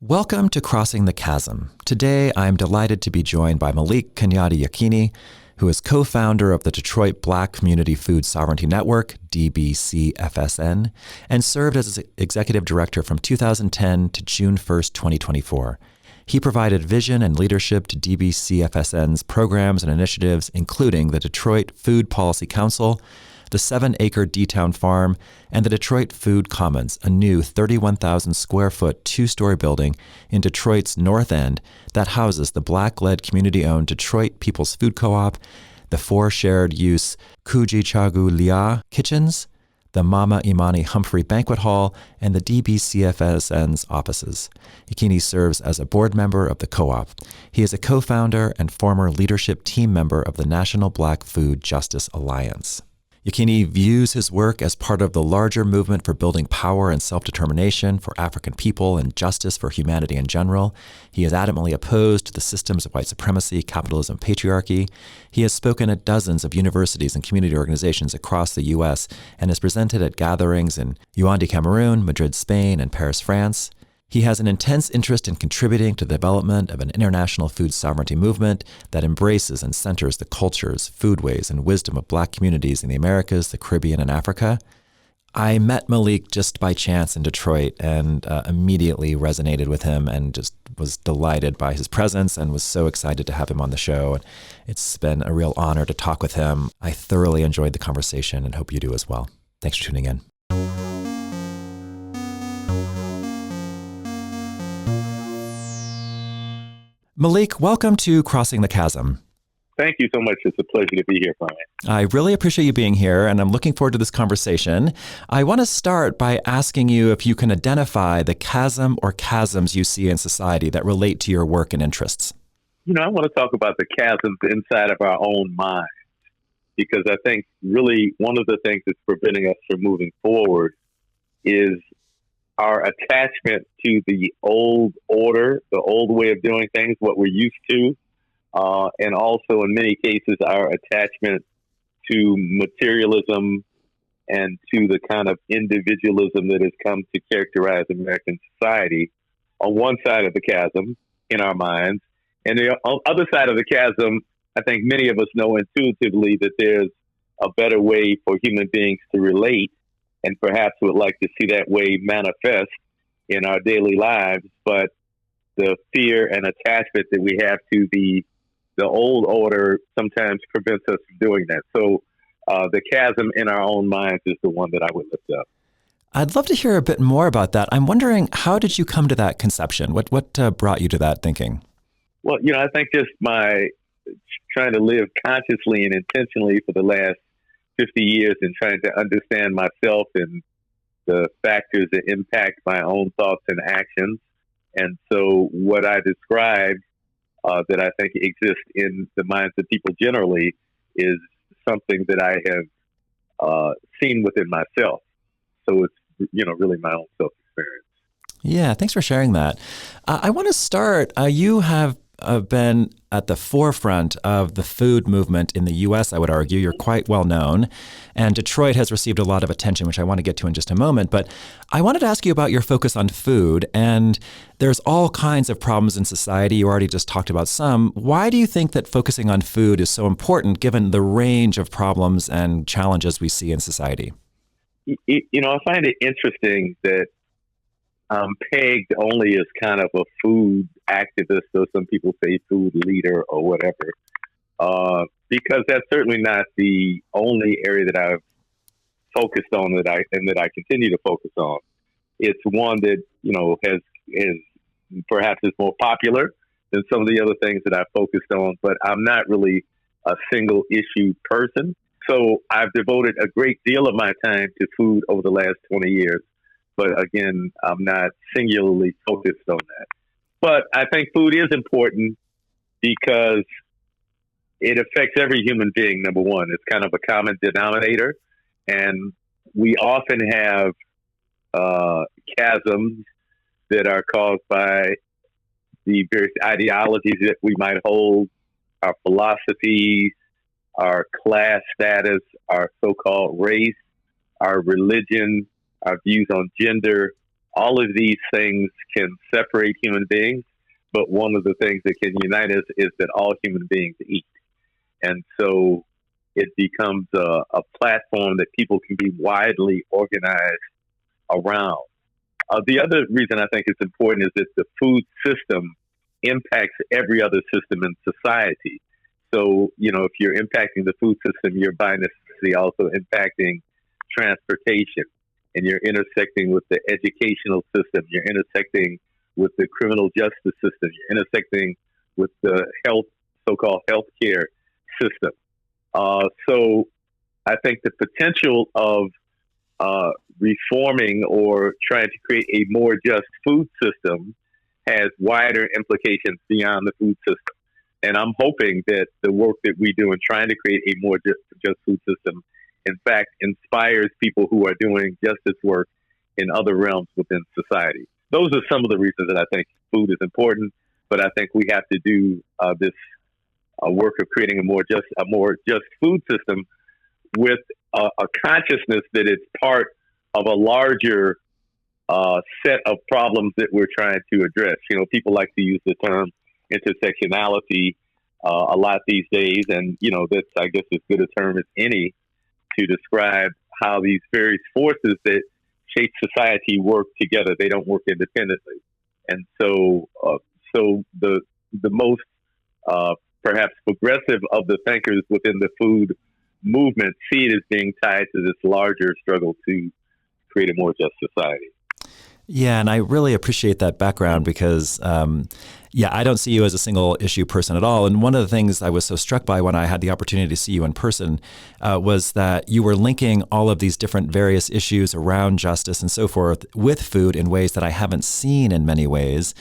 Welcome to Crossing the Chasm. Today, I'm delighted to be joined by Malik Yakini, who is co-founder of the Detroit Black Community Food Sovereignty Network, DBCFSN, and served as executive director from 2010 to June 1st, 2024. He provided vision and leadership to DBCFSN's programs and initiatives, including the Detroit Food Policy Council, the 7-acre D-Town Farm, and the Detroit Food Commons, a new 31,000 square foot, 2-story building in Detroit's North End that houses the Black-led community-owned Detroit People's Food Co-op, the 4 shared-use Kuji Chagu Lia kitchens, the Mama Imani Humphrey Banquet Hall, and the DBCFSN's offices. Yakini serves as a board member of the co-op. He is a co-founder and former leadership team member of the National Black Food Justice Alliance. Yakini views his work as part of the larger movement for building power and self-determination for African people and justice for humanity in general. He is adamantly opposed to the systems of white supremacy, capitalism, patriarchy. He has spoken at dozens of universities and community organizations across the U.S. and has presented at gatherings in Yaoundé, Cameroon, Madrid, Spain, and Paris, France. He has an intense interest in contributing to the development of an international food sovereignty movement that embraces and centers the cultures, foodways, and wisdom of Black communities in the Americas, the Caribbean, and Africa. I met Malik just by chance in Detroit and immediately resonated with him and just was delighted by his presence and was so excited to have him on the show. And it's been a real honor to talk with him. I thoroughly enjoyed the conversation and hope you do as well. Thanks for tuning in. Malik, welcome to Crossing the Chasm. Thank you so much. It's a pleasure to be here, Brian. I really appreciate you being here, and I'm looking forward to this conversation. I want to start by asking you if you can identify the chasm or chasms you see in society that relate to your work and interests. I want to talk about the chasms inside of our own minds, because I think really one of the things that's preventing us from moving forward is our attachment to the old order, the old way of doing things, what we're used to, and also in many cases our attachment to materialism and to the kind of individualism that has come to characterize American society on one side of the chasm in our minds. And the other side of the chasm, I think many of us know intuitively that there's a better way for human beings to relate, and perhaps would like to see that way manifest in our daily lives. But the fear and attachment that we have to the old order sometimes prevents us from doing that. So the chasm in our own minds is the one that I would lift up. I'd love to hear a bit more about that. I'm wondering, how did you come to that conception? What brought you to that thinking? Well, I think just my trying to live consciously and intentionally for the last 50 years and trying to understand myself and the factors that impact my own thoughts and actions. And so what I described that I think exists in the minds of people generally is something that I have seen within myself. So it's, really my own self-experience. Yeah, thanks for sharing that. I want to start, you have been at the forefront of the food movement in the U.S., I would argue. You're quite well known, and Detroit has received a lot of attention, which I want to get to in just a moment. But I wanted to ask you about your focus on food, and there's all kinds of problems in society. You already just talked about some. Why do you think that focusing on food is so important, given the range of problems and challenges we see in society? I find it interesting that I'm pegged only as kind of a food activist, or some people say food leader or whatever, because that's certainly not the only area that I've focused on that I continue to focus on. It's one that has perhaps is more popular than some of the other things that I've focused on, but I'm not really a single issue person. So I've devoted a great deal of my time to food over the last 20 years. But again, I'm not singularly focused on that. But I think food is important because it affects every human being, number one. It's kind of a common denominator. And we often have chasms that are caused by the various ideologies that we might hold, our philosophies, our class status, our so-called race, our religion, our views on gender. All of these things can separate human beings, but one of the things that can unite us is that all human beings eat. And so it becomes a platform that people can be widely organized around. The other reason I think it's important is that the food system impacts every other system in society. So, if you're impacting the food system, you're by necessity also impacting transportation, and you're intersecting with the educational system. You're intersecting with the criminal justice system. You're intersecting with the so-called healthcare system. So I think the potential of reforming or trying to create a more just food system has wider implications beyond the food system. And I'm hoping that the work that we do in trying to create a more just food system, in fact, inspires people who are doing justice work in other realms within society. Those are some of the reasons that I think food is important, but I think we have to do this work of creating a more just food system with a consciousness that it's part of a larger set of problems that we're trying to address. People like to use the term intersectionality a lot these days, and that's, I guess, as good a term as any to describe how these various forces that shape society work together. They don't work independently, and so the most perhaps progressive of the thinkers within the food movement see it as being tied to this larger struggle to create a more just society. Yeah, and I really appreciate that background because, I don't see you as a single issue person at all. And one of the things I was so struck by when I had the opportunity to see you in person was that you were linking all of these different various issues around justice and so forth with food in ways that I haven't seen in many ways.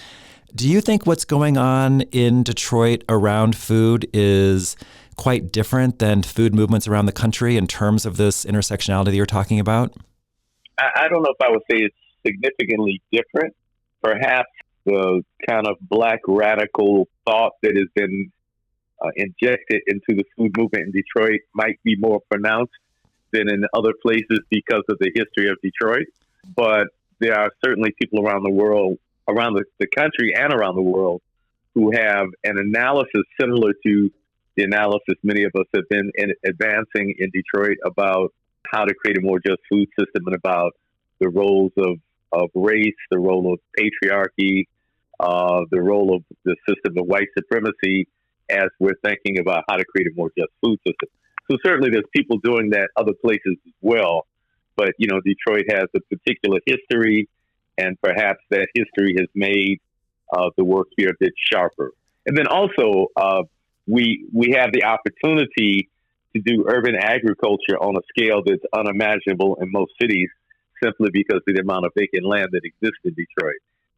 Do you think what's going on in Detroit around food is quite different than food movements around the country in terms of this intersectionality that you're talking about? I don't know if I would say it's significantly different. Perhaps the kind of Black radical thought that has been injected into the food movement in Detroit might be more pronounced than in other places because of the history of Detroit. But there are certainly people around the world, around the country and around the world, who have an analysis similar to the analysis many of us have been advancing in Detroit about how to create a more just food system and about the roles of race, the role of patriarchy, the role of the system of white supremacy as we're thinking about how to create a more just food system. So certainly there's people doing that other places as well. But, Detroit has a particular history, and perhaps that history has made the work here a bit sharper. And then also we have the opportunity to do urban agriculture on a scale that's unimaginable in most cities, simply because of the amount of vacant land that exists in Detroit.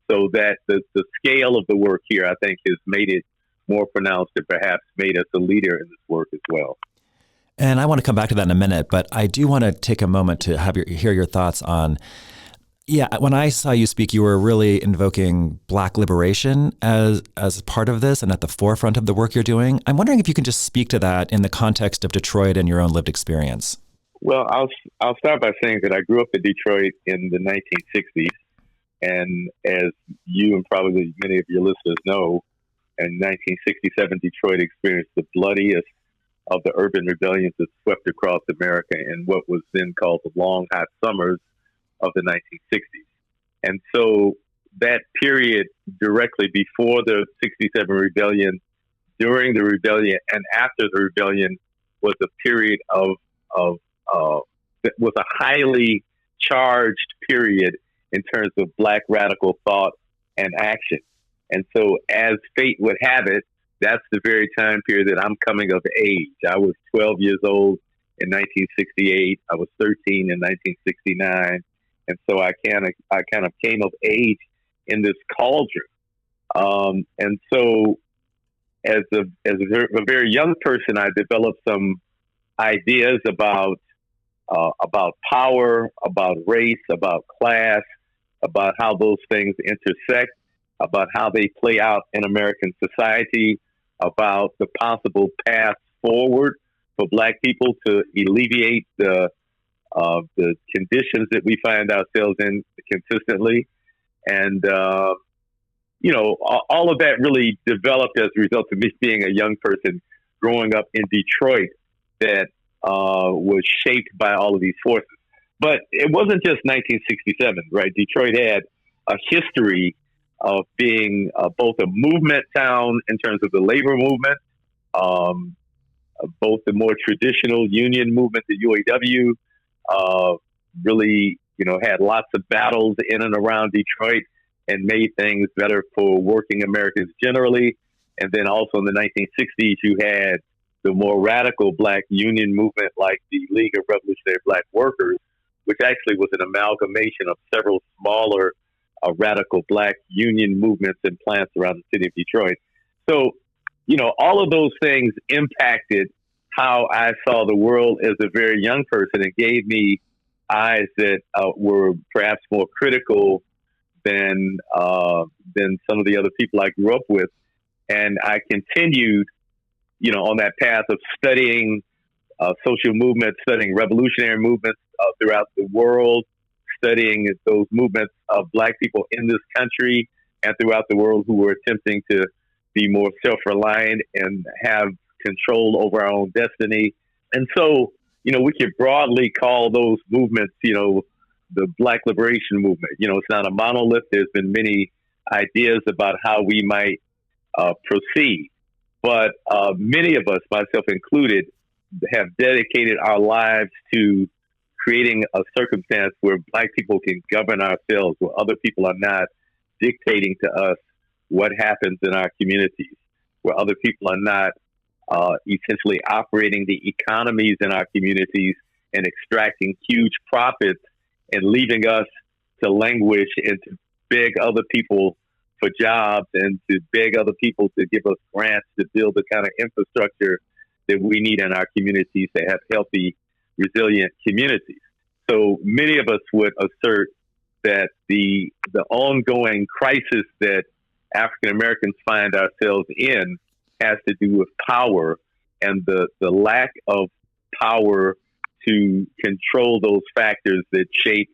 So that the scale of the work here, I think, has made it more pronounced and perhaps made us a leader in this work as well. And I want to come back to that in a minute, but I do want to take a moment to hear your thoughts on, when I saw you speak, you were really invoking Black liberation as part of this and at the forefront of the work you're doing. I'm wondering if you can just speak to that in the context of Detroit and your own lived experience. Well, I'll start by saying that I grew up in Detroit in the 1960s, and as you and probably many of your listeners know, in 1967, Detroit experienced the bloodiest of the urban rebellions that swept across America in what was then called the long, hot summers of the 1960s. And so that period directly before the 67 rebellion, during the rebellion, and after the rebellion was a period that was a highly charged period in terms of Black radical thought and action. And so as fate would have it, that's the very time period that I'm coming of age. I was 12 years old in 1968. I was 13 in 1969. And so I kind of came of age in this cauldron. And so as a very young person, I developed some ideas about about power, about race, about class, about how those things intersect, about how they play out in American society, about the possible path forward for Black people to alleviate the conditions that we find ourselves in consistently. And, all of that really developed as a result of me being a young person growing up in Detroit that was shaped by all of these forces. But it wasn't just 1967, right? Detroit had a history of being both a movement town in terms of the labor movement, both the more traditional union movement, the UAW, really, had lots of battles in and around Detroit and made things better for working Americans generally. And then also in the 1960s, you had the more radical Black union movement like the League of Revolutionary Black Workers, which actually was an amalgamation of several smaller radical Black union movements and plants around the city of Detroit. So, all of those things impacted how I saw the world as a very young person and gave me eyes that were perhaps more critical than some of the other people I grew up with. And I continued, on that path of studying social movements, studying revolutionary movements throughout the world, studying those movements of Black people in this country and throughout the world who were attempting to be more self-reliant and have control over our own destiny. And so, we could broadly call those movements, the Black liberation movement. It's not a monolith. There's been many ideas about how we might proceed. But many of us, myself included, have dedicated our lives to creating a circumstance where Black people can govern ourselves, where other people are not dictating to us what happens in our communities, where other people are not essentially operating the economies in our communities and extracting huge profits and leaving us to languish and to beg other people for jobs and to beg other people to give us grants to build the kind of infrastructure that we need in our communities to have healthy, resilient communities. So many of us would assert that the ongoing crisis that African Americans find ourselves in has to do with power and the lack of power to control those factors that shape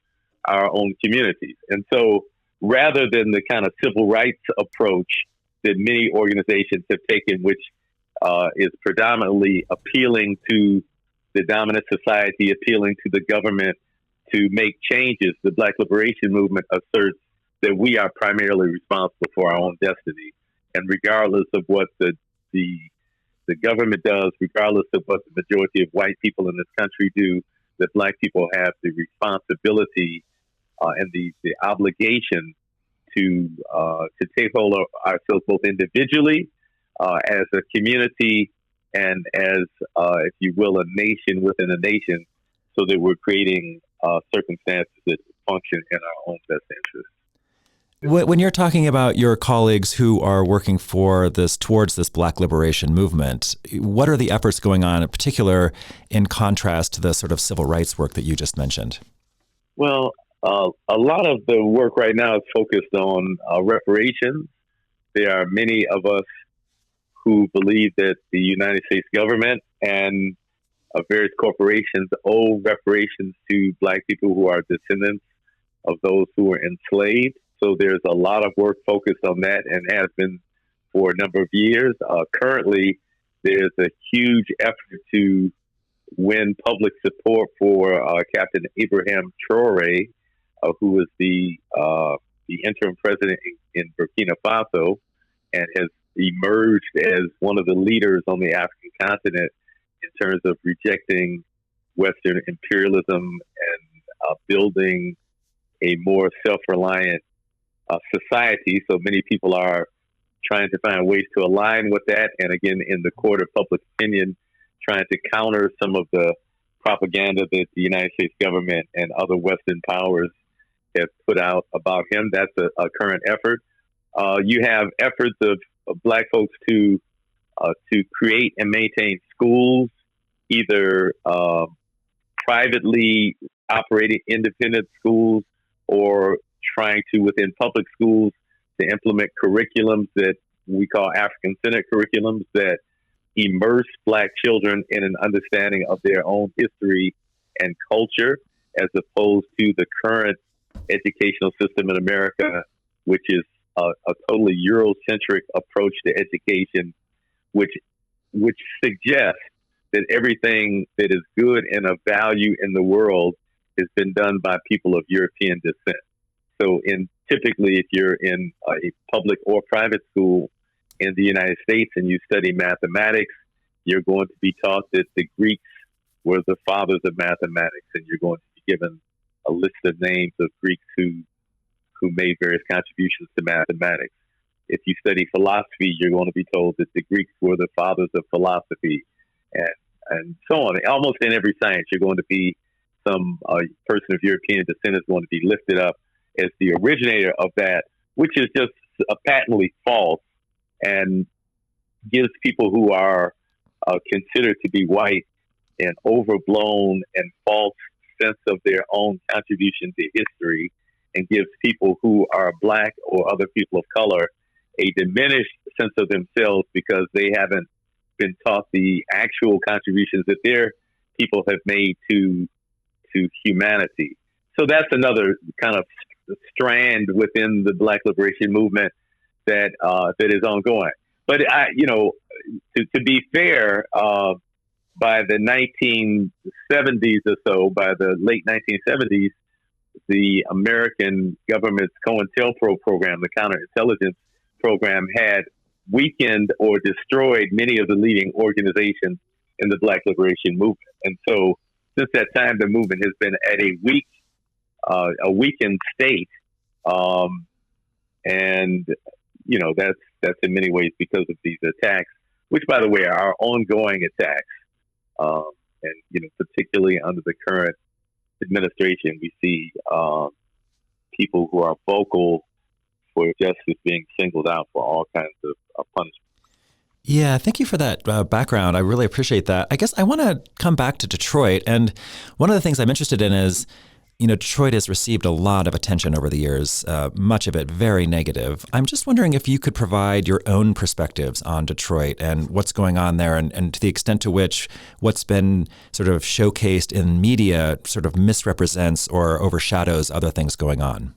our own communities. And so rather than the kind of civil rights approach that many organizations have taken, which is predominantly appealing to the dominant society, appealing to the government to make changes, the Black liberation movement asserts that we are primarily responsible for our own destiny. And regardless of what the government does, regardless of what the majority of white people in this country do, that Black people have the responsibility and the obligation to take hold of ourselves both individually, as a community, and as, if you will, a nation within a nation, so that we're creating circumstances that function in our own best interest. When you're talking about your colleagues who are working towards this Black liberation movement, what are the efforts going on in particular in contrast to the sort of civil rights work that you just mentioned? Well, a lot of the work right now is focused on reparations. There are many of us who believe that the United States government and various corporations owe reparations to Black people who are descendants of those who were enslaved. So there's a lot of work focused on that and has been for a number of years. Currently, there's a huge effort to win public support for Captain Ibrahim Traore, who is the interim president in Burkina Faso and has emerged as one of the leaders on the African continent in terms of rejecting Western imperialism and building a more self-reliant society. So many people are trying to find ways to align with that. And again, in the court of public opinion, trying to counter some of the propaganda that the United States government and other Western powers have put out about him. That's a current effort. You have efforts of Black folks to create and maintain schools, either privately operating independent schools or trying to, within public schools, to implement curriculums that we call African-centered curriculums that immerse Black children in an understanding of their own history and culture, as opposed to the current educational system in America, which is a totally Eurocentric approach to education, which suggests that everything that is good and of value in the world has been done by people of European descent. So, typically, if you're in a public or private school in the United States and you study mathematics, you're going to be taught that the Greeks were the fathers of mathematics, and you're going to be given a list of names of Greeks who made various contributions to mathematics. If you study philosophy, you're going to be told that the Greeks were the fathers of philosophy, and so on. Almost in every science, you're going to be some person of European descent is going to be lifted up as the originator of that, which is just patently false and gives people who are considered to be white an overblown and false sense of their own contribution to history, and gives people who are Black or other people of color a diminished sense of themselves because they haven't been taught the actual contributions that their people have made to humanity. So that's another kind of strand within the Black liberation movement that is ongoing. But to be fair, by the 1970s or so, by the late 1970s, the American government's COINTELPRO program, the counterintelligence program, had weakened or destroyed many of the leading organizations in the Black liberation movement. And so since that time, the movement has been at a weakened state. And, that's in many ways because of these attacks, which, by the way, are ongoing attacks. And, particularly under the current administration, we see people who are vocal for justice being singled out for all kinds of punishment. Yeah, thank you for that background. I really appreciate that. I guess I want to come back to Detroit. And one of the things I'm interested in is, Detroit has received a lot of attention over the years, much of it very negative. I'm just wondering if you could provide your own perspectives on Detroit and what's going on there, and to the extent to which what's been sort of showcased in media sort of misrepresents or overshadows other things going on.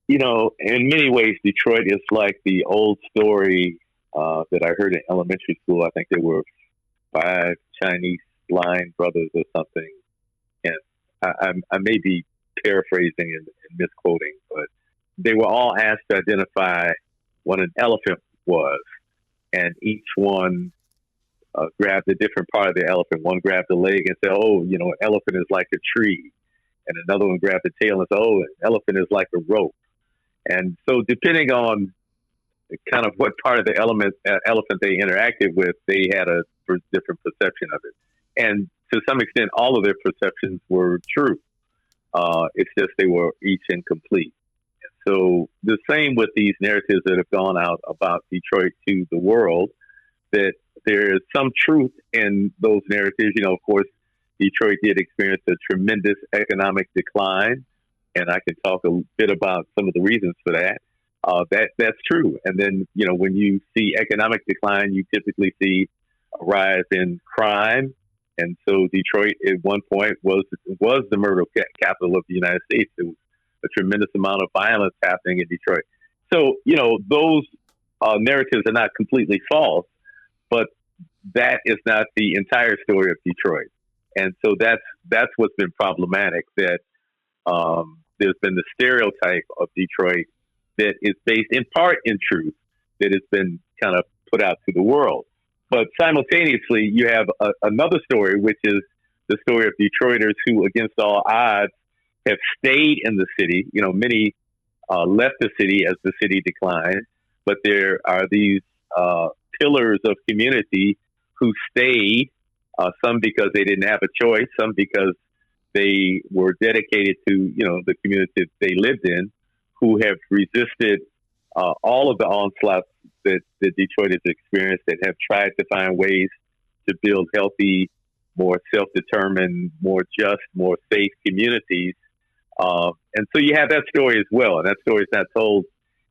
In many ways, Detroit is like the old story that I heard in elementary school. I think there were 5 Chinese blind brothers or something. And I may be paraphrasing and misquoting, but they were all asked to identify what an elephant was. And each one grabbed a different part of the elephant. One grabbed the leg and said, an elephant is like a tree. And another one grabbed the tail and said, an elephant is like a rope. And so depending on kind of what part of the elephant they interacted with, they had a different perception of it. And to some extent, all of their perceptions were true. It's just they were each incomplete. And so the same with these narratives that have gone out about Detroit to the world, that there is some truth in those narratives. Of course, Detroit did experience a tremendous economic decline, and I can talk a bit about some of the reasons for that. That's true. And then, when you see economic decline, you typically see a rise in crime. And so Detroit at one point was the murder capital of the United States. There was a tremendous amount of violence happening in Detroit. So, those narratives are not completely false, but that is not the entire story of Detroit. And so that's what's been problematic, that there's been the stereotype of Detroit that is based in part in truth, that has been kind of put out to the world. But simultaneously, you have another story, which is the story of Detroiters who, against all odds, have stayed in the city. Many left the city as the city declined, but there are these pillars of community who stayed, some because they didn't have a choice, some because they were dedicated to, the community they lived in, who have resisted all of the onslaughts that Detroit has experienced, and have tried to find ways to build healthy more self-determined, more just, more safe communities. And so you have that story as well, and that story is not told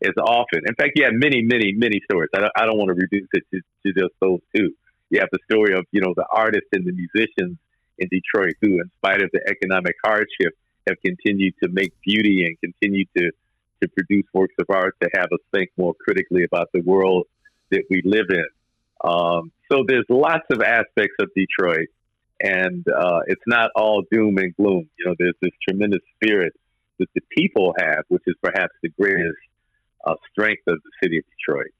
as often. In fact, you have many, many, many stories. I don't want to reduce it to just those two. You have the story of, the artists and the musicians in Detroit who, in spite of the economic hardship, have continued to make beauty and continue to produce works of art to have us think more critically about the world that we live in. So there's lots of aspects of Detroit, and it's not all doom and gloom. There's this tremendous spirit that the people have, which is perhaps the greatest strength of the city of Detroit.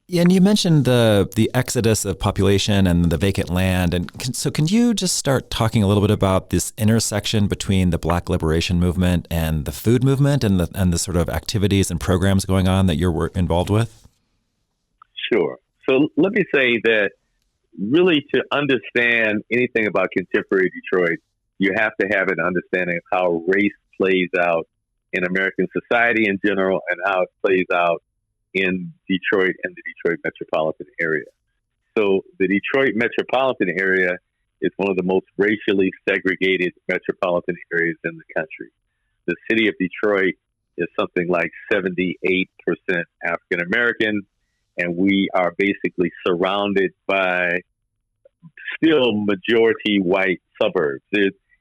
Yeah, and you mentioned the exodus of population and the vacant land. And so can you just start talking a little bit about this intersection between the Black liberation movement and the food movement and the sort of activities and programs going on that you're involved with? Sure. So let me say that really to understand anything about contemporary Detroit, you have to have an understanding of how race plays out in American society in general and how it plays out in Detroit and the Detroit metropolitan area. So the Detroit metropolitan area is one of the most racially segregated metropolitan areas in the country. The city of Detroit is something like 78% African American, and we are basically surrounded by still majority white suburbs.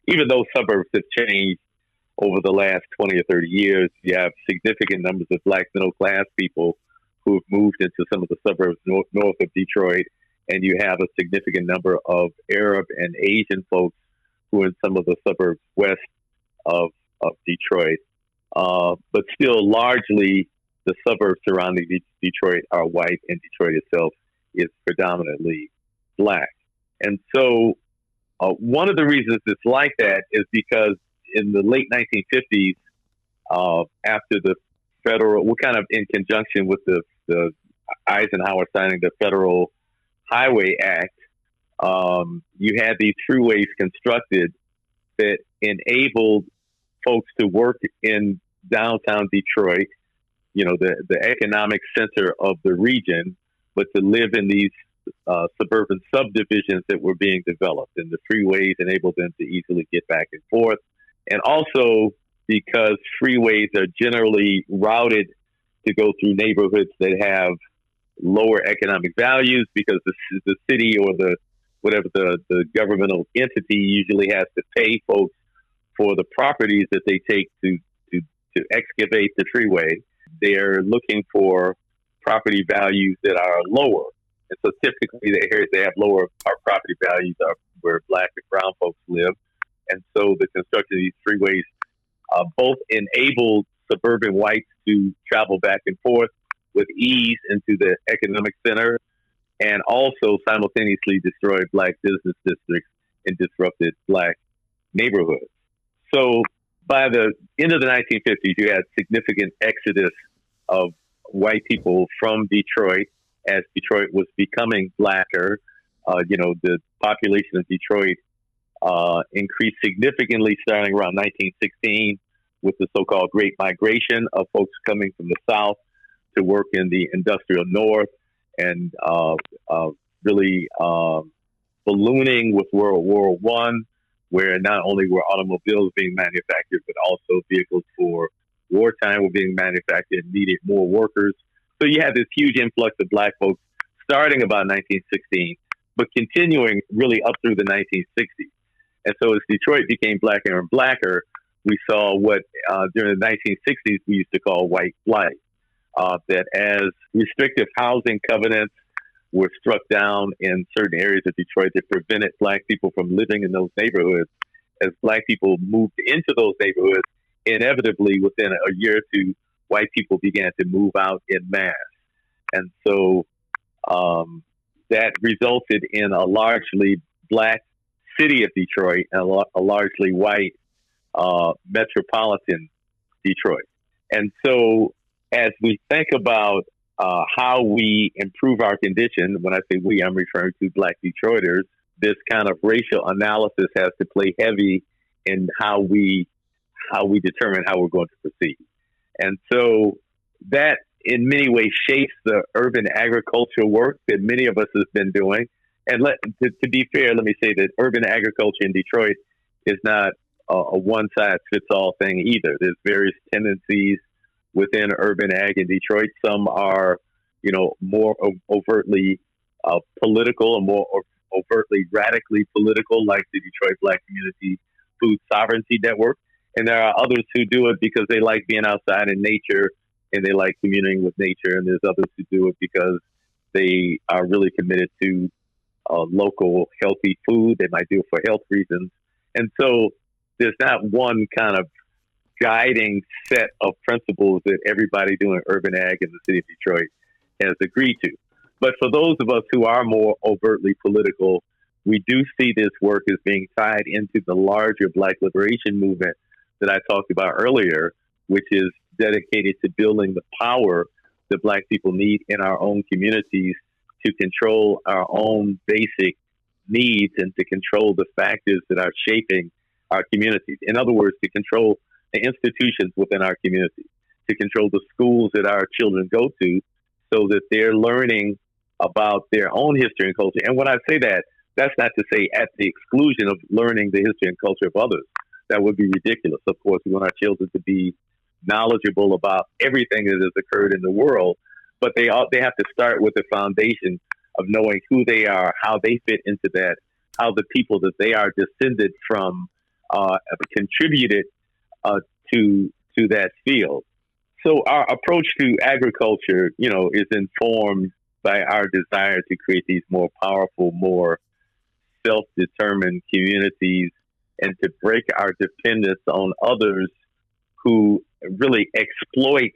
Even though suburbs have changed over the last 20 or 30 years, you have significant numbers of Black middle-class people who have moved into some of the suburbs north of Detroit, and you have a significant number of Arab and Asian folks who are in some of the suburbs west of Detroit. But still, largely, the suburbs surrounding Detroit are white, and Detroit itself is predominantly Black. And so one of the reasons it's like that is because in the late 1950s, after the federal, we're kind of in conjunction with the Eisenhower signing the Federal Highway Act, you had these freeways constructed that enabled folks to work in downtown Detroit, the economic center of the region, but to live in these suburban subdivisions that were being developed. And the freeways enabled them to easily get back and forth. And also because freeways are generally routed to go through neighborhoods that have lower economic values, because the city or the governmental entity usually has to pay folks for the properties that they take to excavate the freeway. They're looking for property values that are lower. And so typically the areas that have lower property values are where Black and brown folks live. And so the construction of these freeways both enabled suburban whites to travel back and forth with ease into the economic center, and also simultaneously destroyed Black business districts and disrupted Black neighborhoods. So by the end of the 1950s, you had significant exodus of white people from Detroit as Detroit was becoming Blacker. The population of Detroit increased significantly starting around 1916 with the so-called Great Migration of folks coming from the South to work in the industrial North, and really ballooning with World War I, where not only were automobiles being manufactured, but also vehicles for wartime were being manufactured and needed more workers. So you had this huge influx of Black folks starting about 1916, but continuing really up through the 1960s. And so as Detroit became Blacker and Blacker, we saw what during the 1960s we used to call white flight. That as restrictive housing covenants were struck down in certain areas of Detroit that prevented Black people from living in those neighborhoods, as Black people moved into those neighborhoods, inevitably within a year or two, white people began to move out in mass. And so that resulted in a largely Black city of Detroit and a largely white metropolitan Detroit. And so as we think about how we improve our condition, when I say we, I'm referring to Black Detroiters, this kind of racial analysis has to play heavy in how we determine how we're going to proceed. And so that in many ways shapes the urban agricultural work that many of us have been doing. And to be fair, let me say that urban agriculture in Detroit is not a one-size-fits-all thing either. There's various tendencies within urban ag in Detroit. Some are, more overtly political and more overtly radically political, like the Detroit Black Community Food Sovereignty Network. And there are others who do it because they like being outside in nature and they like communing with nature. And there's others who do it because they are really committed to local healthy food. They might do it for health reasons. And so there's not one kind of guiding set of principles that everybody doing urban ag in the city of Detroit has agreed to. But for those of us who are more overtly political, we do see this work as being tied into the larger Black liberation movement that I talked about earlier, which is dedicated to building the power that Black people need in our own communities to control our own basic needs and to control the factors that are shaping our communities. In other words, to control the institutions within our community, to control the schools that our children go to so that they're learning about their own history and culture. And when I say that, that's not to say at the exclusion of learning the history and culture of others. That would be ridiculous. Of course, we want our children to be knowledgeable about everything that has occurred in the world, but they have to start with the foundation of knowing who they are, how they fit into that, how the people that they are descended from have contributed to that field. So our approach to agriculture, is informed by our desire to create these more powerful, more self-determined communities and to break our dependence on others who really exploit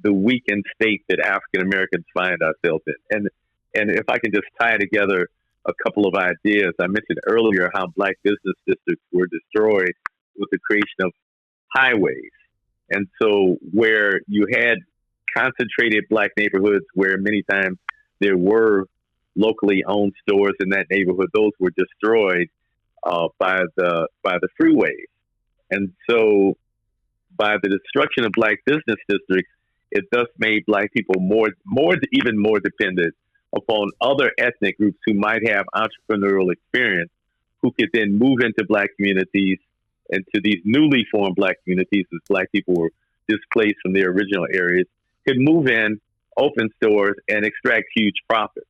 the weakened state that African Americans find ourselves in. And if I can just tie together a couple of ideas, I mentioned earlier how Black business districts were destroyed with the creation of highways. And so where you had concentrated Black neighborhoods where many times there were locally owned stores in that neighborhood, those were destroyed by the freeways. And so by the destruction of Black business districts, it thus made Black people even more dependent upon other ethnic groups who might have entrepreneurial experience, who could then move into Black communities and to these newly formed Black communities as Black people were displaced from their original areas, could move in, open stores, and extract huge profits.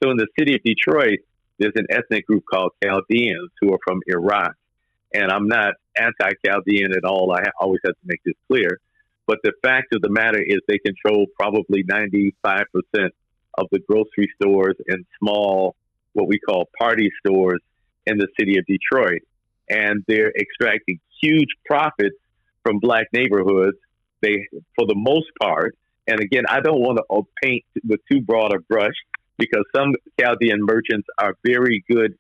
So in the city of Detroit, there's an ethnic group called Chaldeans who are from Iraq. And I'm not anti-Chaldean at all. I always have to make this clear. But the fact of the matter is they control probably 95% of the grocery stores and small, what we call party stores in the city of Detroit. And they're extracting huge profits from Black neighborhoods. They, for the most part, and again, I don't want to paint with too broad a brush because some Chaldean merchants are very good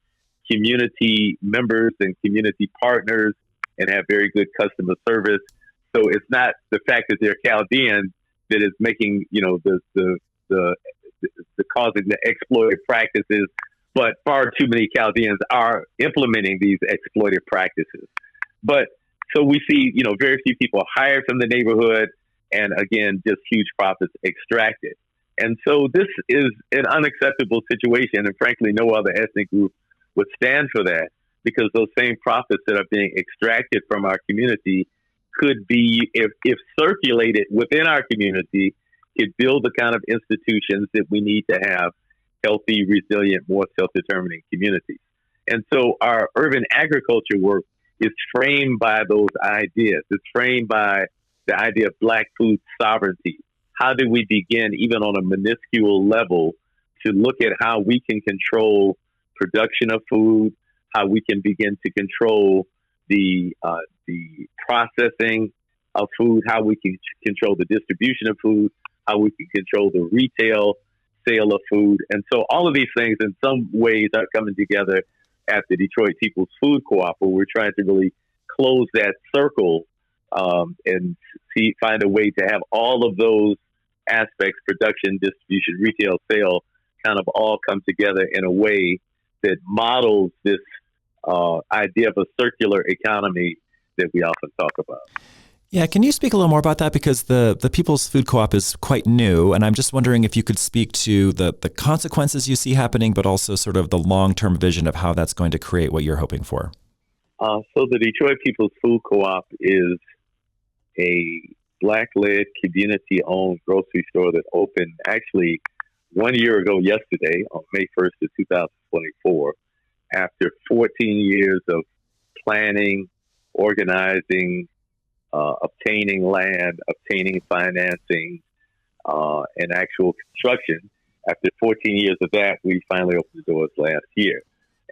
community members and community partners and have very good customer service. So it's not the fact that they're Chaldean that is making, the causing the exploited practices, but far too many Chaldeans are implementing these exploited practices. But so we see, very few people hired from the neighborhood and again, just huge profits extracted. And so this is an unacceptable situation. And frankly, no other ethnic group would stand for that because those same profits that are being extracted from our community could be, if circulated within our community, could build the kind of institutions that we need to have healthy, resilient, more self-determining communities. And so our urban agriculture work is framed by those ideas. It's framed by the idea of Black food sovereignty. How do we begin, even on a minuscule level, to look at how we can control production of food, how we can begin to control the processing of food, how we can control the distribution of food, how we can control the retail sale of food. And so all of these things in some ways are coming together at the Detroit People's Food Co-op, where we're trying to really close that circle and find a way to have all of those aspects, production, distribution, retail, sale, kind of all come together in a way that models this idea of a circular economy that we often talk about. Yeah, can you speak a little more about that? Because the People's Food Co-op is quite new, and I'm just wondering if you could speak to the consequences you see happening, but also sort of the long-term vision of how that's going to create what you're hoping for. So the Detroit People's Food Co-op is a Black-led, community-owned grocery store that opened actually 1 year ago yesterday on May 1st of 2024, after 14 years of planning, organizing, obtaining land, obtaining financing, and actual construction. After 14 years of that, we finally opened the doors last year.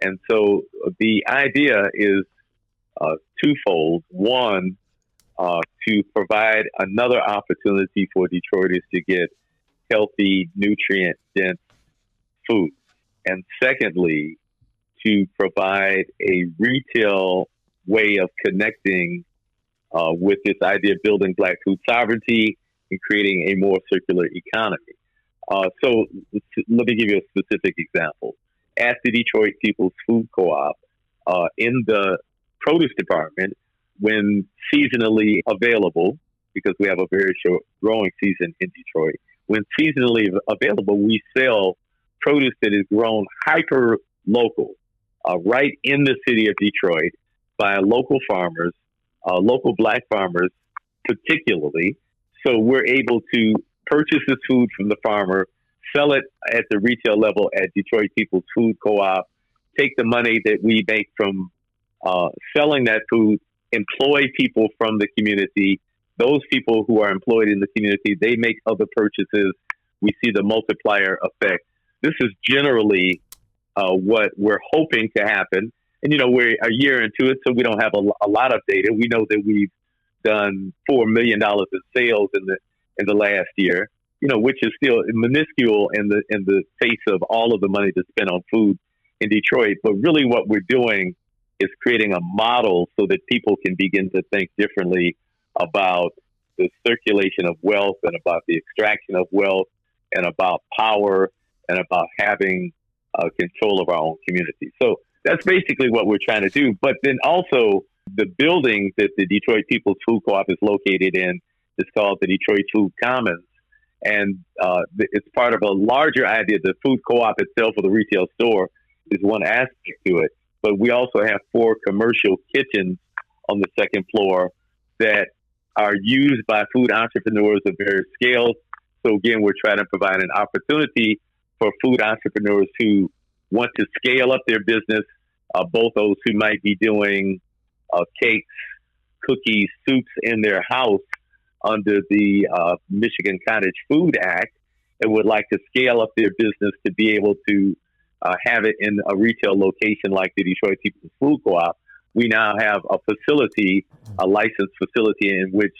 And so the idea is twofold. One, to provide another opportunity for Detroiters to get healthy, nutrient-dense food. And secondly, to provide a retail way of connecting with this idea of building Black food sovereignty and creating a more circular economy. So let me give you a specific example. At the Detroit People's Food Co-op, in the produce department, when seasonally available, because we have a very short growing season in Detroit, when seasonally available, we sell produce that is grown hyper local, right in the city of Detroit by local farmers, local Black farmers particularly. So we're able to purchase this food from the farmer, sell it at the retail level at Detroit People's Food Co-op, take the money that we make from selling that food, employ people from the community. Those people who are employed in the community, they make other purchases. We see the multiplier effect. This is generally what we're hoping to happen. And, we're a year into it, so we don't have a lot of data. We know that we've done $4 million in sales in the last year, which is still minuscule in the face of all of the money that's spent on food in Detroit. But really what we're doing is creating a model so that people can begin to think differently about the circulation of wealth and about the extraction of wealth and about power and about having control of our own community. So that's basically what we're trying to do. But then also the building that the Detroit People's Food Co-op is located in is called the Detroit Food Commons. And it's part of a larger idea. The food co-op itself, or the retail store, is one aspect to it. But we also have 4 commercial kitchens on the second floor that are used by food entrepreneurs of various scales. So again, we're trying to provide an opportunity for food entrepreneurs who want to scale up their business, both those who might be doing cakes, cookies, soups in their house under the Michigan Cottage Food Act, and would like to scale up their business to be able to have it in a retail location like the Detroit People's Food Co-op. We now have a facility, a licensed facility in which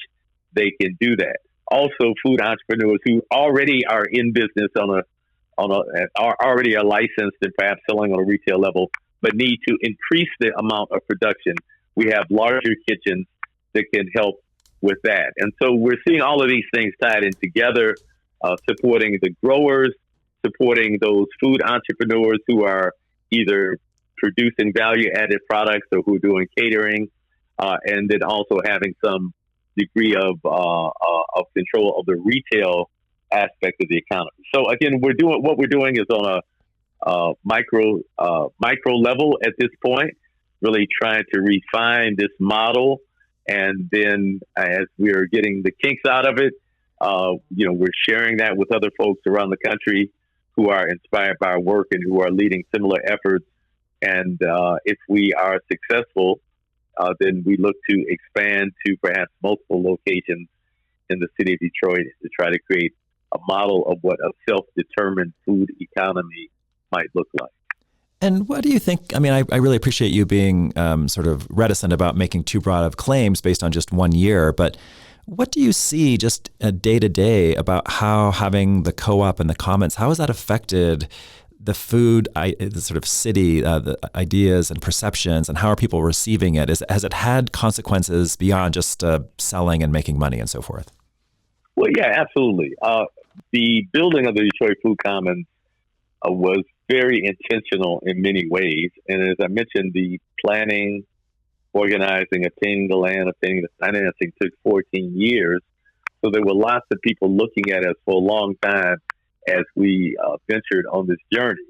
they can do that. Also, food entrepreneurs who already are in business are already are licensed and perhaps selling on a retail level, but need to increase the amount of production. We have larger kitchens that can help with that. And so we're seeing all of these things tied in together, supporting the growers, supporting those food entrepreneurs who are either producing value-added products or who are doing catering, and then also having some degree of control of the retail aspect of the economy. So again, what we're doing is on a micro level at this point, really trying to refine this model. And then as we're getting the kinks out of it, we're sharing that with other folks around the country who are inspired by our work and who are leading similar efforts. And if we are successful, then we look to expand to perhaps multiple locations in the city of Detroit to try to create a model of what a self-determined food economy might look like. And what do you think? I mean, I really appreciate you being sort of reticent about making too broad of claims based on just 1 year, but what do you see just day to day about how having the co-op and the commons, how has that affected the food, the sort of city, the ideas and perceptions, and how are people receiving it? Has it had consequences beyond just selling and making money and so forth? Well, yeah, absolutely. The building of the Detroit Food Commons was very intentional in many ways. And as I mentioned, the planning, organizing, obtaining the land, obtaining the financing took 14 years. So there were lots of people looking at us for a long time as we ventured on this journey.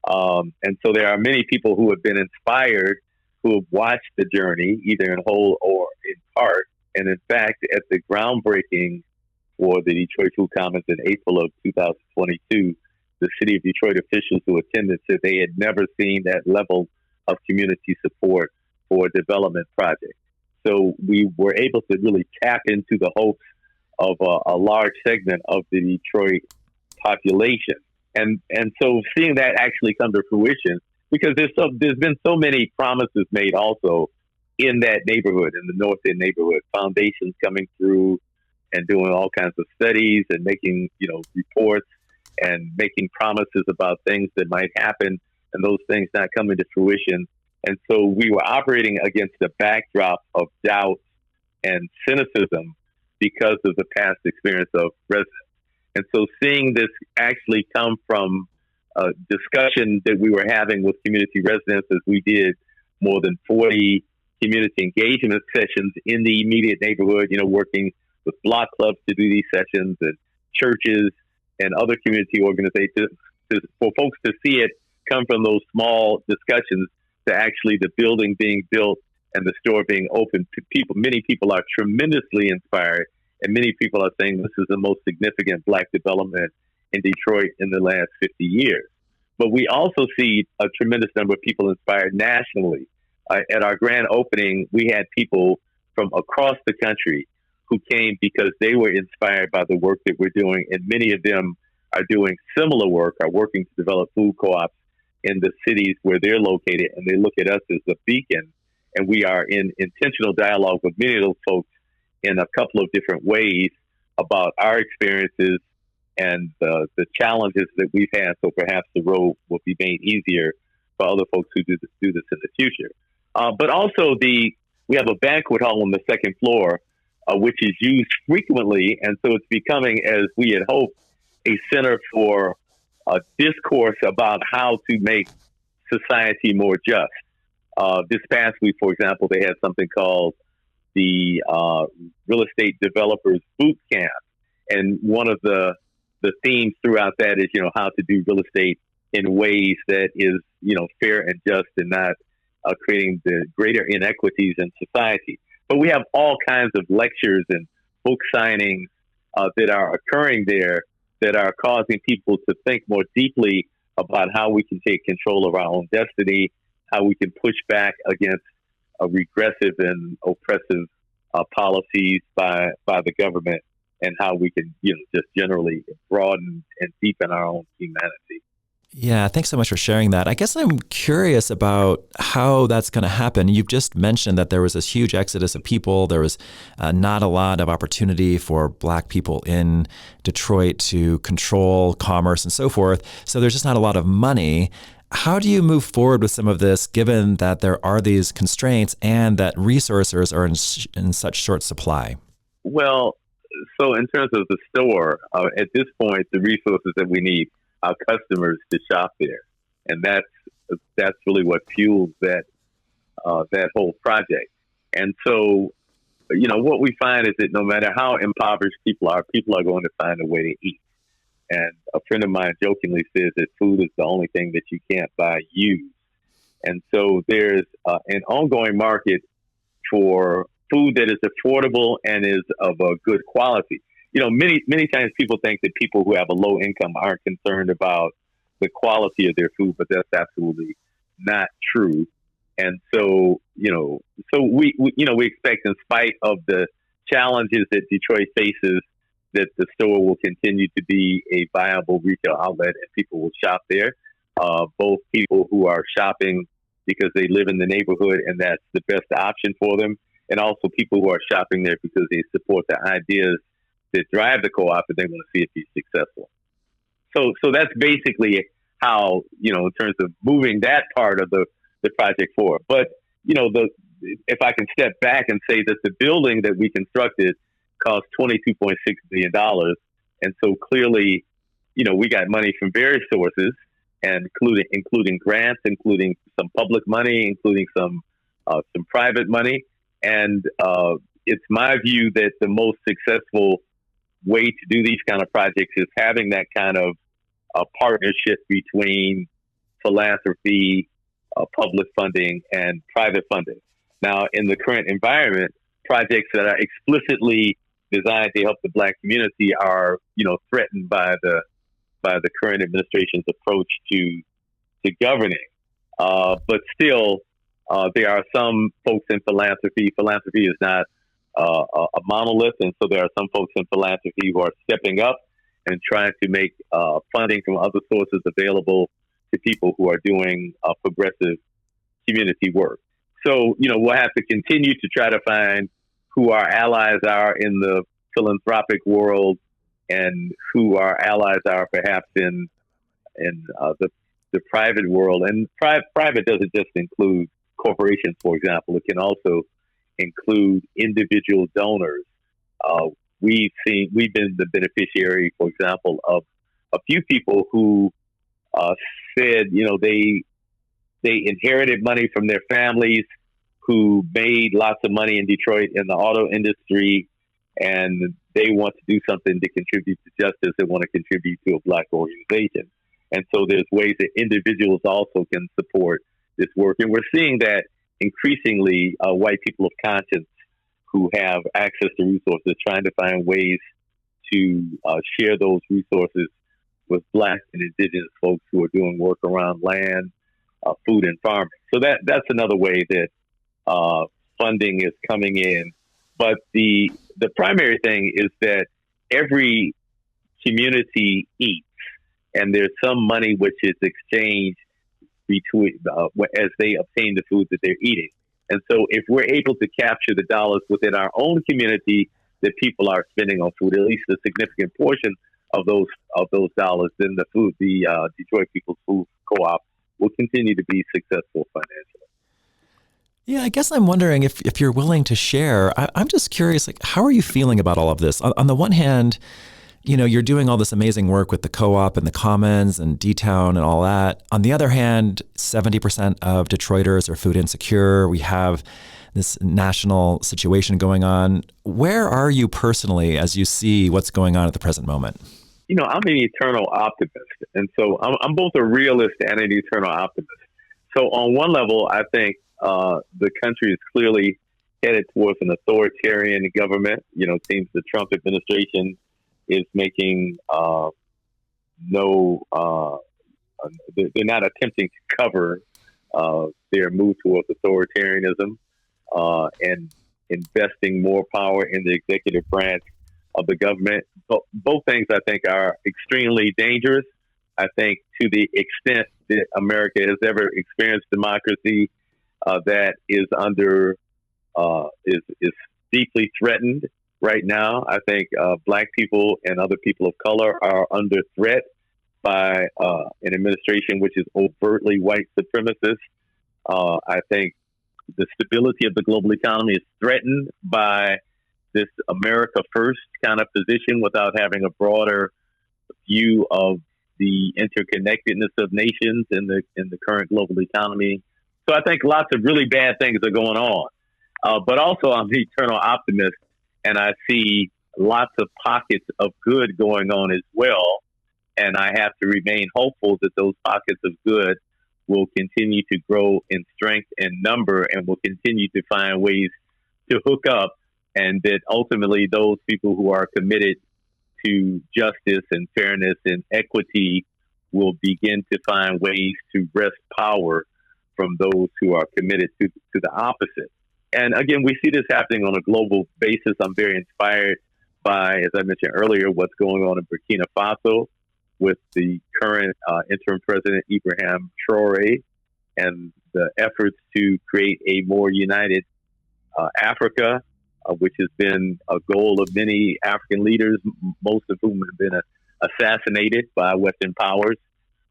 And so there are many people who have been inspired, who have watched the journey, either in whole or in part. And in fact, at the groundbreaking for the Detroit Food Commons in April of 2022, the city of Detroit officials who attended said they had never seen that level of community support for a development project. So we were able to really tap into the hopes of a large segment of the Detroit population. And so seeing that actually come to fruition, because there's been so many promises made also in that neighborhood, in the North End neighborhood, foundations coming through and doing all kinds of studies and making, reports and making promises about things that might happen, and those things not coming to fruition. And so we were operating against the backdrop of doubt and cynicism because of the past experience of residents. And so seeing this actually come from a discussion that we were having with community residents, as we did more than 40 community engagement sessions in the immediate neighborhood, working with block clubs to do these sessions and churches and other community organizations, for folks to see it come from those small discussions to actually the building being built and the store being open to people. Many people are tremendously inspired, and many people are saying this is the most significant Black development in Detroit in the last 50 years. But we also see a tremendous number of people inspired nationally. At our grand opening, we had people from across the country who came because they were inspired by the work that we're doing, and many of them are doing similar work, are working to develop food co-ops in the cities where they're located, and they look at us as a beacon. And we are in intentional dialogue with many of those folks in a couple of different ways about our experiences and the challenges that we've had. So perhaps the road will be made easier for other folks who do this in the future. But also we have a banquet hall on the second floor, which is used frequently. And so it's becoming, as we had hoped, a center for discourse about how to make society more just. This past week, for example, they had something called the Real Estate Developers Boot Camp. And one of the themes throughout that is, how to do real estate in ways that is, fair and just, and not creating the greater inequities in society. But we have all kinds of lectures and book signings that are occurring there that are causing people to think more deeply about how we can take control of our own destiny, how we can push back against regressive and oppressive policies by the government, and how we can, just generally broaden and deepen our own humanity. Yeah, thanks so much for sharing that. I guess I'm curious about how that's going to happen. You've just mentioned that there was this huge exodus of people. There was not a lot of opportunity for Black people in Detroit to control commerce and so forth. So there's just not a lot of money. How do you move forward with some of this, given that there are these constraints and that resources are in such short supply? Well, so in terms of the store, at this point, the resources that we need, our customers to shop there, and that's really what fuels that whole project. And so, what we find is that no matter how impoverished people are going to find a way to eat. And a friend of mine jokingly says that food is the only thing that you can't buy used. And so there's an ongoing market for food that is affordable and is of a good quality. Many times people think that people who have a low income aren't concerned about the quality of their food, but that's absolutely not true. And so, we expect, in spite of the challenges that Detroit faces, that the store will continue to be a viable retail outlet and people will shop there. Both people who are shopping because they live in the neighborhood and that's the best option for them, and also people who are shopping there because they support the ideas that drive the co-op and they want to see it be successful. So that's basically how, in terms of moving that part of the project forward. But, if I can step back and say that the building that we constructed cost $22.6 billion. And so clearly, we got money from various sources, and including grants, including some public money, including some some private money. And it's my view that the most successful way to do these kind of projects is having that kind of partnership between philanthropy, public funding, and private funding. Now, in the current environment, projects that are explicitly designed to help the Black community are, threatened by the current administration's approach to governing. But still, there are some folks in philanthropy. Philanthropy is not a monolith, and so there are some folks in philanthropy who are stepping up and trying to make funding from other sources available to people who are doing progressive community work. So, we'll have to continue to try to find who our allies are in the philanthropic world and who our allies are perhaps in the private world. And private doesn't just include corporations, for example. It can also include individual donors. We've been the beneficiary, for example, of a few people who said, they inherited money from their families who made lots of money in Detroit in the auto industry, and they want to do something to contribute to justice. They want to contribute to a Black organization. And so there's ways that individuals also can support this work. And we're seeing that increasingly white people of conscience who have access to resources, trying to find ways to share those resources with Black and Indigenous folks who are doing work around land, food, and farming. So that's another way that funding is coming in. But the primary thing is that every community eats, and there's some money which is exchanged between as they obtain the food that they're eating. And so if we're able to capture the dollars within our own community that people are spending on food, at least a significant portion of those dollars, then the Detroit People's Food Co-op will continue to be successful financially. Yeah, I guess I'm wondering if you're willing to share. I'm just curious, how are you feeling about all of this? On the one hand, you're doing all this amazing work with the co-op and the commons and D-Town and all that. On the other hand, 70% of Detroiters are food insecure. We have this national situation going on. Where are you personally as you see what's going on at the present moment? I'm an eternal optimist. And so I'm both a realist and an eternal optimist. So on one level, I think the country is clearly headed towards an authoritarian government. It seems the Trump administration is making they're not attempting to cover their move towards authoritarianism and investing more power in the executive branch of the government. Both things, I think, are extremely dangerous. I think to the extent that America has ever experienced democracy, that is under is deeply threatened right now. I think Black people and other people of color are under threat by an administration which is overtly white supremacist. I think the stability of the global economy is threatened by this America First kind of position without having a broader view of the interconnectedness of nations in the current global economy. So I think lots of really bad things are going on. But also I'm an eternal optimist, and I see lots of pockets of good going on as well. And I have to remain hopeful that those pockets of good will continue to grow in strength and number, and will continue to find ways to hook up, and that ultimately those people who are committed to justice and fairness and equity will begin to find ways to wrest power from those who are committed to the opposite. And again, we see this happening on a global basis. I'm very inspired by, as I mentioned earlier, what's going on in Burkina Faso with the current interim president, Ibrahim Traoré, and the efforts to create a more united Africa, which has been a goal of many African leaders, most of whom have been assassinated by Western powers.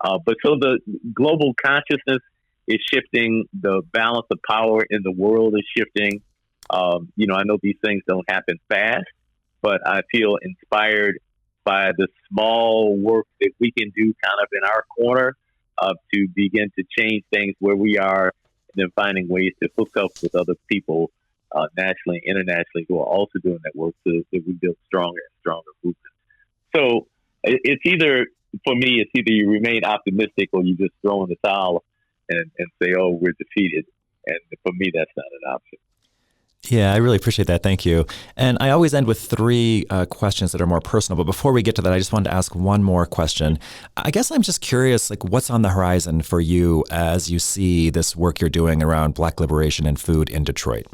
But so the global consciousness is shifting. The balance of power in the world is shifting. I know these things don't happen fast, but I feel inspired by the small work that we can do kind of in our corner to begin to change things where we are then finding ways to hook up with other people nationally and internationally who are also doing that work so that we build stronger and stronger movements. So it's either, for me, it's either you remain optimistic or you just throw in the towel and say, oh, we're defeated. And for me, that's not an option. Yeah, I really appreciate that. Thank you. And I always end with three questions that are more personal. But before we get to that, I just wanted to ask one more question. I guess I'm just curious, like, what's on the horizon for you as you see this work you're doing around Black liberation and food in Detroit?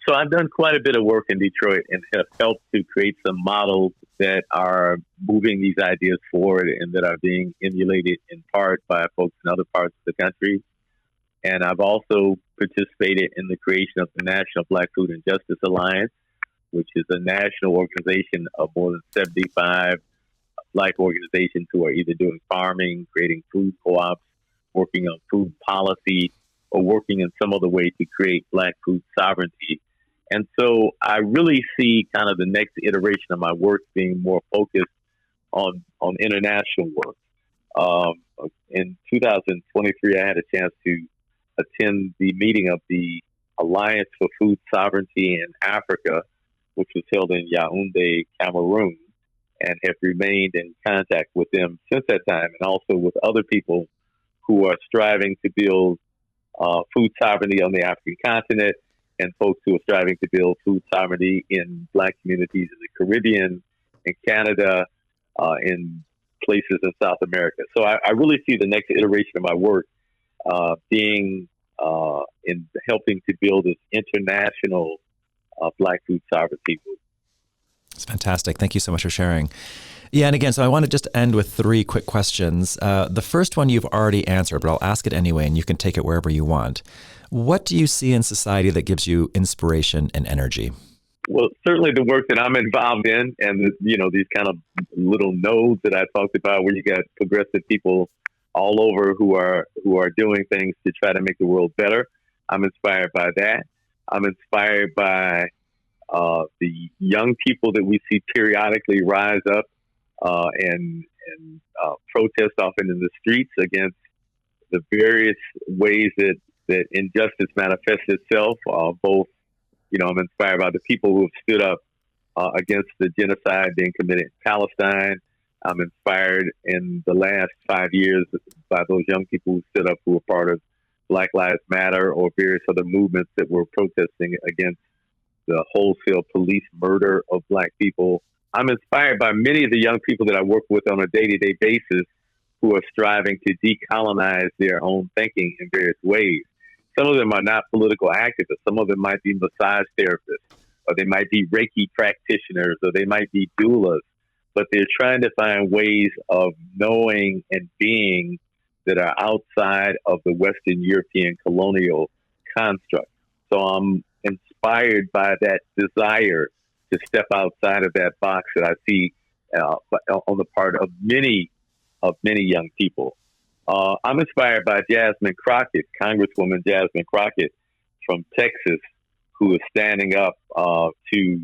So I've done quite a bit of work in Detroit and have helped to create some models that are moving these ideas forward and that are being emulated in part by folks in other parts of the country. And I've also participated in the creation of the National Black Food and Justice Alliance, which is a national organization of more than 75 Black organizations who are either doing farming, creating food co-ops, working on food policy, or working in some other way to create Black food sovereignty. And so I really see kind of the next iteration of my work being more focused on international work. In 2023, I had a chance to attend the meeting of the Alliance for Food Sovereignty in Africa, which was held in Yaoundé, Cameroon, and have remained in contact with them since that time, and also with other people who are striving to build food sovereignty on the African continent, and folks who are striving to build food sovereignty in Black communities in the Caribbean, in Canada, in places in South America. So I really see the next iteration of my work being in helping to build this international Black food sovereignty movement. It's fantastic. Thank you so much for sharing. Yeah, and again, so I want to just end with three quick questions. The first one you've already answered, but I'll ask it anyway, and you can take it wherever you want. What do you see in society that gives you inspiration and energy? Well, certainly the work that I'm involved in, and these kind of little nodes that I talked about, where you got progressive people all over who are doing things to try to make the world better. I'm inspired by that. I'm inspired by the young people that we see periodically rise up and protest often in the streets against the various ways that injustice manifests itself. I'm inspired by the people who have stood up against the genocide being committed in Palestine. I'm inspired in the last 5 years by those young people who stood up, who were part of Black Lives Matter or various other movements that were protesting against the wholesale police murder of Black people. I'm inspired by many of the young people that I work with on a day-to-day basis who are striving to decolonize their own thinking in various ways. Some of them are not political activists. Some of them might be massage therapists, or they might be Reiki practitioners, or they might be doulas. But they're trying to find ways of knowing and being that are outside of the Western European colonial construct. So I'm inspired by that desire to step outside of that box that I see on the part of many young people. I'm inspired by Jasmine Crockett, Congresswoman Jasmine Crockett from Texas, who is standing up to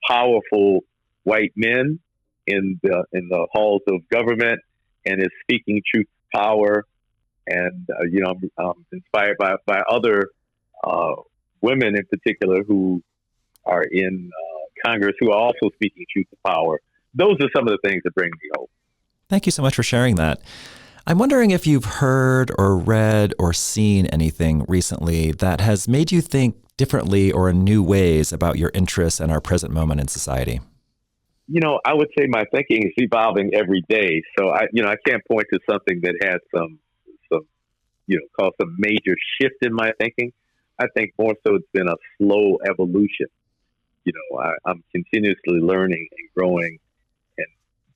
powerful white men in the halls of government and is speaking truth to power. And I'm inspired by other women in particular who are in Congress who are also speaking truth to power. Those are some of the things that bring me hope. Thank you so much for sharing that. I'm wondering if you've heard or read or seen anything recently that has made you think differently or in new ways about your interests and our present moment in society. I would say my thinking is evolving every day. So I can't point to something that has some caused some major shift in my thinking. I think more so it's been a slow evolution. I'm continuously learning and growing and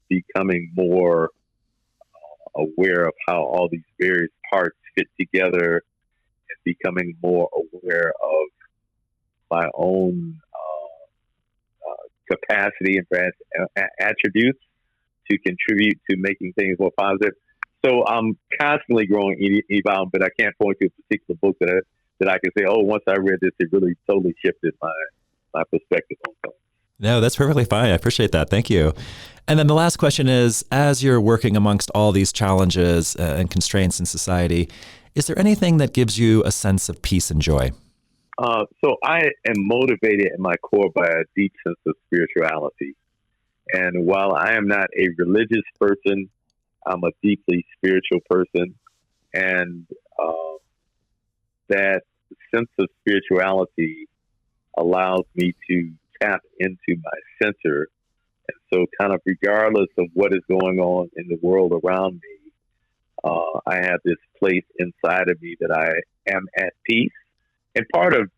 becoming more aware of how all these various parts fit together and becoming more aware of my own capacity and perhaps attributes to contribute to making things more positive. So I'm constantly growing, evolving, but I can't point to a particular book that I can say, oh, once I read this, it really totally shifted my perspective on things. No, that's perfectly fine. I appreciate that. Thank you. And then the last question is, as you're working amongst all these challenges and constraints in society, Is there anything that gives you a sense of peace and joy? So I am motivated in my core by a deep sense of spirituality. And while I am not a religious person, I'm a deeply spiritual person. And that sense of spirituality allows me to tap into my center. And so kind of regardless of what is going on in the world around me, I have this place inside of me that I am at peace. And part of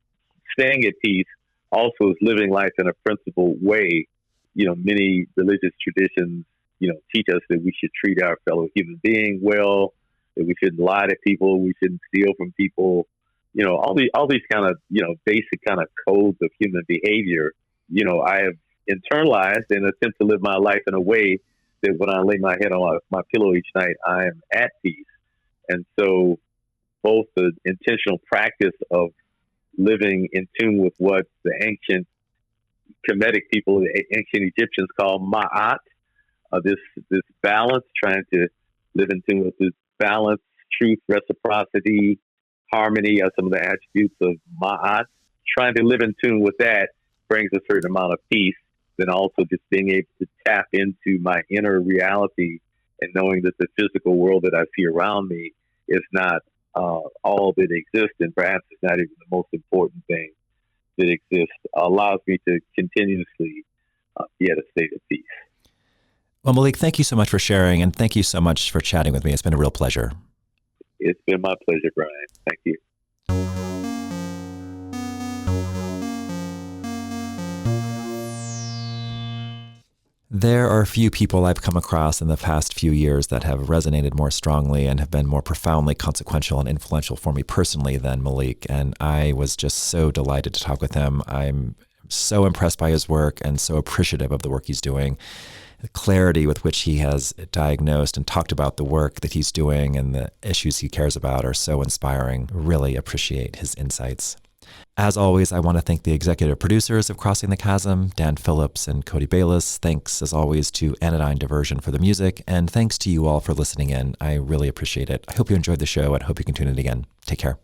staying at peace also is living life in a principled way. Many religious traditions, teach us that we should treat our fellow human being well, that we shouldn't lie to people, we shouldn't steal from people, all these kind of, basic kind of codes of human behavior, I have internalized and attempt to live my life in a way that when I lay my head on my pillow each night, I am at peace. And so both the intentional practice of living in tune with what the ancient Kemetic people, the ancient Egyptians call ma'at, this balance, trying to live in tune with this balance, truth, reciprocity, harmony are some of the attributes of ma'at. Trying to live in tune with that brings a certain amount of peace. Then also just being able to tap into my inner reality and knowing that the physical world that I see around me is not all that exists, and perhaps it's not even the most important thing that exists, allows me to continuously be at a state of peace. Well, Malik, thank you so much for sharing, and thank you so much for chatting with me. It's been a real pleasure. It's been my pleasure, Brian. Thank you. There are a few people I've come across in the past few years that have resonated more strongly and have been more profoundly consequential and influential for me personally than Malik, and I was just so delighted to talk with him. I'm so impressed by his work and so appreciative of the work he's doing. The clarity with which he has diagnosed and talked about the work that he's doing and the issues he cares about are so inspiring. Really appreciate his insights. As always, I want to thank the executive producers of Crossing the Chasm, Dan Phillips and Cody Bayless. Thanks, as always, to Anodyne Diversion for the music. And thanks to you all for listening in. I really appreciate it. I hope you enjoyed the show and hope you can tune in again. Take care.